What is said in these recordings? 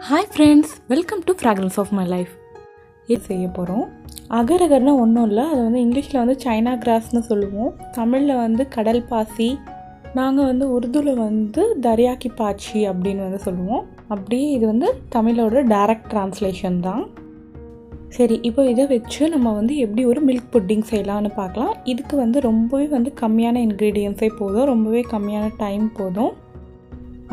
Hi friends, welcome to fragrance of my life. இது செய்ய போகிறோம். அகர் அகர்னா ஒன்றும் இல்லை, அது வந்து இங்கிலீஷில் வந்து சைனா கிராஸ்னு சொல்லுவோம், தமிழில் வந்து கடல் பாசி, நாங்கள் வந்து உருதுவில் வந்து தரியாக்கி பாச்சி அப்படின்னு வந்து சொல்லுவோம். அப்படியே இது வந்து தமிழோட டைரக்ட் ட்ரான்ஸ்லேஷன் தான். சரி, இப்போ இதை வச்சு நம்ம வந்து எப்படி ஒரு மில்க் புட்டிங் செய்யலான்னு பார்க்கலாம். இதுக்கு வந்து ரொம்பவே வந்து கம்மியான இன்க்ரீடியன்ஸே போதும், ரொம்பவே கம்மியான டைம் போதும்.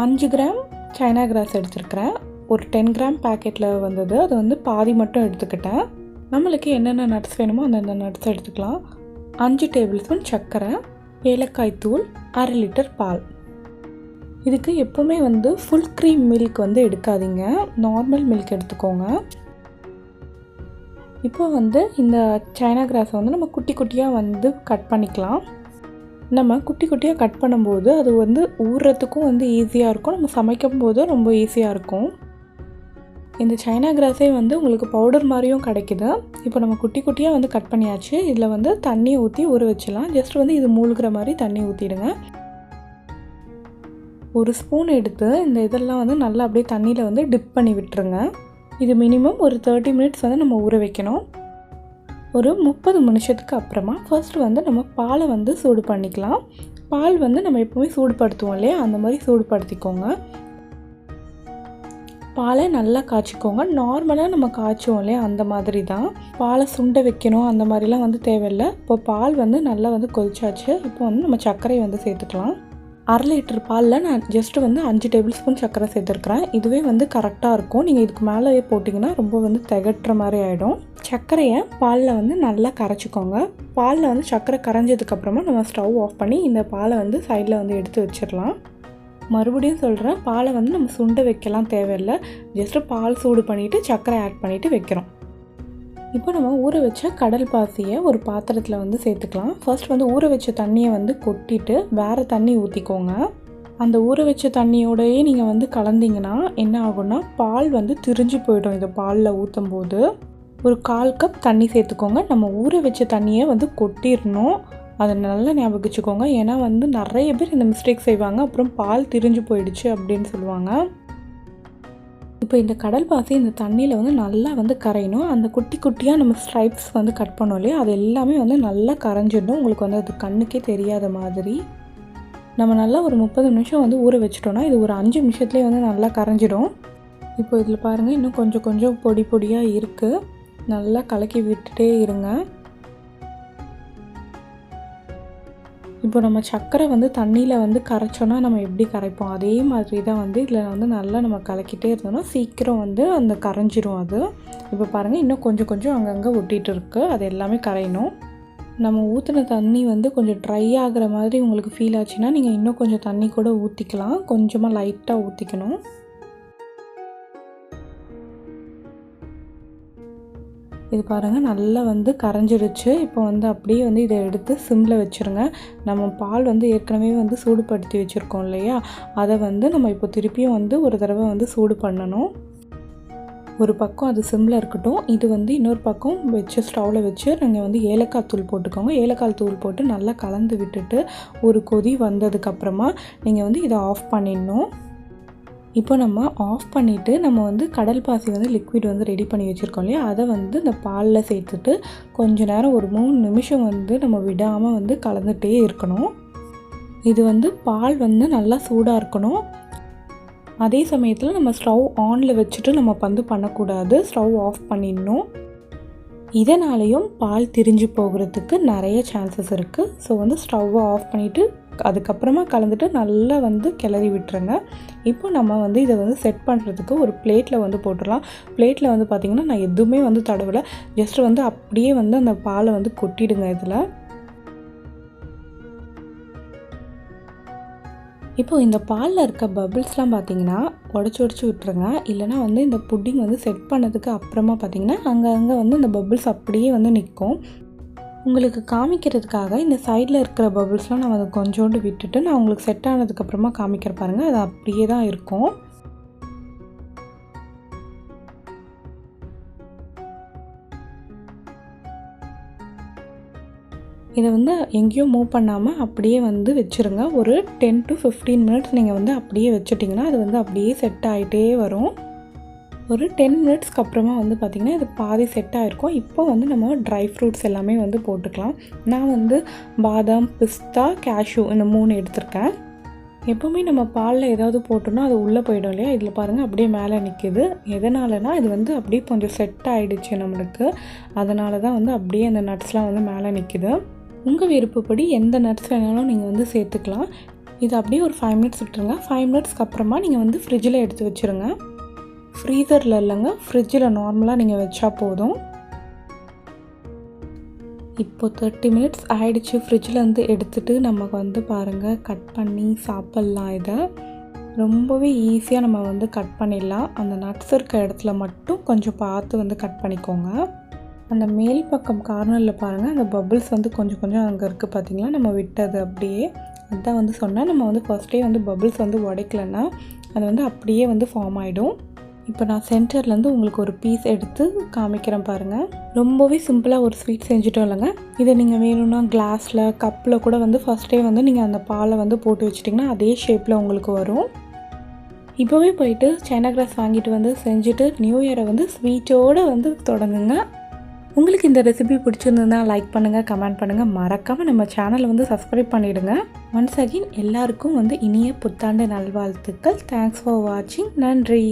5 கிராம் சைனா கிராஸ் எடுத்துருக்கிறேன். ஒரு 10 கிராம் பேக்கெட்டில் வந்தது, அது வந்து பாதி மட்டும் எடுத்துக்கிட்டேன். நம்மளுக்கு என்னென்ன நட்ஸ் வேணுமோ அந்தந்த நட்ஸ் எடுத்துக்கலாம். 5 டேபிள் ஸ்பூன் சர்க்கரை, ஏலக்காய் தூள், 1/2 லிட்டர் பால். இதுக்கு எப்போவுமே வந்து ஃபுல் க்ரீம் மில்க் வந்து எடுக்காதீங்க, நார்மல் மில்க் எடுத்துக்கோங்க. இப்போ வந்து இந்த சைனா கிராஸை வந்து நம்ம குட்டி குட்டியாக வந்து கட் பண்ணிக்கலாம். நம்ம குட்டி குட்டியாக கட் பண்ணும்போது அது வந்து ஊறுறதுக்கும் வந்து ஈஸியாக இருக்கும், நம்ம சமைக்கும் போதும் ரொம்ப ஈஸியாக இருக்கும். இந்த சைனா கிராஸே வந்து உங்களுக்கு பவுடர் மாதிரியும் கிடைக்குது. இப்போ நம்ம குட்டி குட்டியாக வந்து கட் பண்ணியாச்சு. இதில் வந்து தண்ணியை ஊற்றி ஊற வச்சிடலாம். ஜஸ்ட் வந்து இது மூழ்கிற மாதிரி தண்ணி ஊற்றிடுங்க. ஒரு ஸ்பூன் எடுத்து இந்த இதெல்லாம் வந்து நல்லா அப்படியே தண்ணியில் வந்து டிப் பண்ணி விட்டுருங்க. இது மினிமம் ஒரு 30 மினிட்ஸ் வந்து நம்ம ஊற வைக்கணும். ஒரு 30 நிமிஷத்துக்கு அப்புறமா ஃபர்ஸ்ட் வந்து நம்ம பாலை வந்து சூடு பண்ணிக்கலாம். பால் வந்து நம்ம எப்போவுமே சூடுபடுத்துவோம் இல்லையா, அந்த மாதிரி சூடுபடுத்திக்கோங்க. பாலை நல்லா காய்ச்சிக்கோங்க. நார்மலாக நம்ம காய்ச்சுவோம் இல்லையா, அந்த மாதிரி தான். பாலை சுண்ட வைக்கணும் அந்த மாதிரிலாம் வந்து தேவையில்லை. இப்போ பால் வந்து நல்லா வந்து கொதிச்சாச்சு. இப்போ வந்து நம்ம சர்க்கரையை வந்து சேர்த்துக்கலாம். 1/2 லிட்டர் பாலில் நான் ஜஸ்ட்டு வந்து 5 டேபிள் ஸ்பூன் சர்க்கரை சேர்த்துருக்குறேன். இதுவே வந்து கரெக்டாக இருக்கும். நீங்கள் இதுக்கு மேலேயே போட்டிங்கன்னா ரொம்ப வந்து திகட்டுற மாதிரி ஆகிடும். சர்க்கரையை பாலில் வந்து நல்லா கரைச்சிக்கோங்க. பாலில் வந்து சர்க்கரை கரைஞ்சதுக்கப்புறமா நம்ம ஸ்டவ் ஆஃப் பண்ணி இந்த பாலை வந்து சைடில் வந்து எடுத்து வச்சிடலாம். மறுபடியும் சொல்கிறேன், பாலை வந்து நம்ம சுண்ட வைக்கலாம் தேவையில்லை. ஜஸ்ட்டு பால் சூடு பண்ணிவிட்டு சர்க்கரை ஆட் பண்ணிவிட்டு வைக்கிறோம். இப்போ நம்ம ஊற வச்ச கடல் பாசியை ஒரு பாத்திரத்தில் வந்து சேர்த்துக்கலாம். ஃபர்ஸ்ட் வந்து ஊற வச்ச தண்ணியை வந்து கொட்டிட்டு வேறு தண்ணி ஊற்றிக்கோங்க. அந்த ஊற வச்ச தண்ணியோடையே நீங்கள் வந்து கலந்திங்கன்னா என்ன ஆகும்னா பால் வந்து திரிஞ்சு போயிடும். இதை பாலில் ஊற்றும் போது ஒரு 1/4 கப் தண்ணி சேர்த்துக்கோங்க. நம்ம ஊற வச்ச தண்ணியை வந்து கொட்டிடணும், அதை நல்லா ஞாபகம் வச்சுக்கோங்க. ஏன்னா வந்து நிறைய பேர் இந்த மிஸ்டேக் செய்வாங்க, அப்புறம் பால் திரிஞ்சு போயிடுச்சு அப்படின்னு சொல்லுவாங்க. இப்போ இந்த கடல் பாசி இந்த தண்ணியில் வந்து நல்லா வந்து கரையணும். அந்த குட்டி குட்டியாக நம்ம ஸ்ட்ரைப்ஸ் வந்து கட் பண்ணோம் இல்லையா, அது எல்லாமே வந்து நல்லா கரைஞ்சிடணும். உங்களுக்கு வந்து அது கண்ணுக்கே தெரியாத மாதிரி நம்ம நல்லா ஒரு 30 நிமிஷம் வந்து ஊற வச்சிட்டோன்னா இது ஒரு 5 நிமிஷத்துலேயே வந்து நல்லா கரைஞ்சிடும். இப்போ இதில் பாருங்கள், இன்னும் கொஞ்சம் கொஞ்சம் பொடி பொடியாக இருக்குது. நல்லா கலக்கி விட்டுட்டே இருங்க. இப்போ நம்ம சர்க்கரை வந்து தண்ணியில் வந்து கரைச்சோன்னா நம்ம எப்படி கரைப்போம், அதே மாதிரி தான் வந்து இதில் வந்து நல்லா நம்ம கலக்கிட்டே இருந்தோம்னா சீக்கிரம் வந்து அந்த கரைஞ்சிரும் அது. இப்போ பாருங்கள், இன்னும் கொஞ்சம் கொஞ்சம் அங்கங்கே ஒட்டிகிட்டு இருக்குது, அது எல்லாமே கரையணும். நம்ம ஊற்றின தண்ணி வந்து கொஞ்சம் ட்ரை ஆகிற மாதிரி உங்களுக்கு ஃபீல் ஆச்சுன்னா நீங்கள் இன்னும் கொஞ்சம் தண்ணி கூட ஊற்றிக்கலாம். கொஞ்சமாக லைட்டாக ஊற்றிக்கணும். இது பாருங்கள், நல்லா வந்து கரைஞ்சிருச்சு. இப்போ வந்து அப்படியே வந்து இதை எடுத்து சிம்மில் வச்சுருங்க. நம்ம பால் வந்து ஏற்கனவே வந்து சூடுபடுத்தி வச்சுருக்கோம் இல்லையா, அதை வந்து நம்ம இப்போ திருப்பியும் வந்து ஒரு தடவை வந்து சூடு பண்ணணும். ஒரு பக்கம் அது சிம்மில் இருக்கட்டும். இது வந்து இன்னொரு பக்கம் வச்சு ஸ்டவ்வில் வச்சு நீங்கள் வந்து ஏலக்காய் தூள் போட்டுக்கோங்க. ஏலக்காய் தூள் போட்டு நல்லா கலந்து விட்டுட்டு ஒரு கொதி வந்ததுக்கப்புறமா நீங்கள் வந்து இதை ஆஃப் பண்ணிடணும். இப்போ நம்ம ஆஃப் பண்ணிவிட்டு நம்ம வந்து கடல் பாசி வந்து லிக்விட் வந்து ரெடி பண்ணி வச்சுருக்கோம் இல்லையா, அதை வந்து இந்த பாலில் சேர்த்துட்டு கொஞ்சம் நேரம் ஒரு 3 நிமிஷம் வந்து நம்ம விடாமல் வந்து கலந்துகிட்டே இருக்கணும். இது வந்து பால் வந்து நல்லா சூடாக இருக்கணும். அதே சமயத்தில் நம்ம ஸ்டவ் ஆனில் வச்சுட்டு நம்ம வந்து பண்ணக்கூடாது, ஸ்டவ் ஆஃப் பண்ணிடணும். இதனாலேயும் பால் திரிஞ்சு போகிறதுக்கு நிறைய சான்சஸ் இருக்குது. ஸோ வந்து ஸ்டவ்வை ஆஃப் பண்ணிவிட்டு அதுக்கப்புறமா கலந்துட்டு நல்லா வந்து கிளறி விட்டுருங்க. இப்போ நம்ம வந்து இதை வந்து செட் பண்ணுறதுக்கு ஒரு பிளேட்டில் வந்து போட்டுடலாம். பிளேட்டில் வந்து பார்த்திங்கன்னா நான் எதுவுமே வந்து தடவலை, ஜஸ்ட் வந்து அப்படியே வந்து அந்த பாலை வந்து கொட்டிடுங்க. இதில் இப்போ இந்த பாலில் இருக்க பபிள்ஸ்லாம் பார்த்திங்கன்னா உடச்சி விட்டுருங்க. இல்லைனா வந்து இந்த புட்டிங் வந்து செட் பண்ணதுக்கு அப்புறமா பார்த்திங்கன்னா அங்கங்கே வந்து இந்த பபிள்ஸ் அப்படியே வந்து நிற்கும். உங்களுக்கு காமிக்கிறதுக்காக இந்த சைடில் இருக்கிற பபிள்ஸ்லாம் நான் அதை கொஞ்சோண்டு விட்டுட்டு நான் உங்களுக்கு செட் ஆனதுக்கப்புறமா காமிக்கிற பாருங்கள், அது அப்படியே தான் இருக்கும். இதை வந்து எங்கேயும் மூவ் பண்ணாமல் அப்படியே வந்து வச்சுருங்க. ஒரு 10 to 15 மினிட்ஸ் நீங்கள் வந்து அப்படியே வச்சுட்டிங்கன்னா அது வந்து அப்படியே செட் ஆகிட்டே வரும். ஒரு 10 மினிட்ஸ்க்கு அப்புறமா வந்து பார்த்திங்கன்னா இது பாதி செட் ஆகிருக்கும். இப்போ வந்து நம்ம ட்ரை ஃப்ரூட்ஸ் எல்லாமே வந்து போட்டுக்கலாம். நான் வந்து பாதாம், பிஸ்தா, கேஷ்யூ இந்த 3 எடுத்திருக்கேன். எப்போவுமே நம்ம பாலில் ஏதாவது போட்டோன்னா அது உள்ளே போயிடும் இல்லையா? இதில் பாருங்கள் அப்படியே மேலே நிற்கிது. எதனாலனா இது வந்து அப்படியே கொஞ்சம் செட் ஆகிடுச்சு நம்மளுக்கு. அதனால தான் வந்து அப்படியே அந்த நட்ஸ்லாம் வந்து மேலே நிற்கிது. உங்கள் விருப்பப்படி எந்த நட்ஸ் வேணாலும் நீங்கள் வந்து சேர்த்துக்கலாம். இது அப்படியே ஒரு 5 மினிட்ஸ் விட்டுருங்க. 5 மினிட்ஸ்க்கு அப்புறமா நீங்கள் வந்து ஃப்ரிட்ஜில் எடுத்து வச்சுருங்க. ஃப்ரீசரில் இல்லைங்க, ஃப்ரிட்ஜில் நார்மலாக நீங்கள் வச்சா போதும். இப்போ 30 மினிட்ஸ் ஆகிடுச்சு. ஃப்ரிட்ஜிலேருந்து எடுத்துகிட்டு நமக்கு வந்து பாருங்கள் கட் பண்ணி சாப்பிட்லாம். இதை ரொம்பவே ஈஸியாக நம்ம வந்து கட் பண்ணிடலாம். அந்த நட்ஸ் இருக்க இடத்துல மட்டும் கொஞ்சம் பார்த்து வந்து கட் பண்ணிக்கோங்க. அந்த மேல் பக்கம் கார்னரில் பாருங்கள் அந்த பபிள்ஸ் வந்து கொஞ்சம் கொஞ்சம் அங்கே இருக்குது பார்த்திங்களா, நம்ம விட்டது அப்படியே. அதுதான் வந்து சொன்னால் நம்ம வந்து ஃபஸ்ட்டே வந்து பபிள்ஸ் வந்து உடைக்கலன்னா அது வந்து அப்படியே வந்து ஃபார்ம் ஆகிடும். இப்போ நான் சென்டர்லேருந்து உங்களுக்கு ஒரு பீஸ் எடுத்து காமிக்கிறேன் பாருங்கள். ரொம்பவே சிம்பிளாக ஒரு ஸ்வீட் செஞ்சுட்டோம் இல்லைங்க. இதை நீங்கள் வேணும்னா கிளாஸில், கப்பில் கூட வந்து ஃபஸ்ட்டே வந்து நீங்கள் அந்த பாலை வந்து போட்டு வச்சிட்டிங்கன்னா அதே ஷேப்பில் உங்களுக்கு வரும். இப்போவே போயிட்டு சைனாகிராஸ் வாங்கிட்டு வந்து செஞ்சுட்டு நியூ இயரை வந்து ஸ்வீட்டோடு வந்து தொடங்குங்க. உங்களுக்கு இந்த ரெசிபி பிடிச்சிருந்ததுன்னா லைக் பண்ணுங்கள், கமெண்ட் பண்ணுங்கள், மறக்காமல் நம்ம சேனலை வந்து சப்ஸ்கிரைப் பண்ணிவிடுங்க. ஒன்ஸ் அகெயின் எல்லாருக்கும் வந்து இனிய புத்தாண்டு நல்வாழ்த்துக்கள். தேங்க்ஸ் ஃபார் வாட்சிங். நன்றி.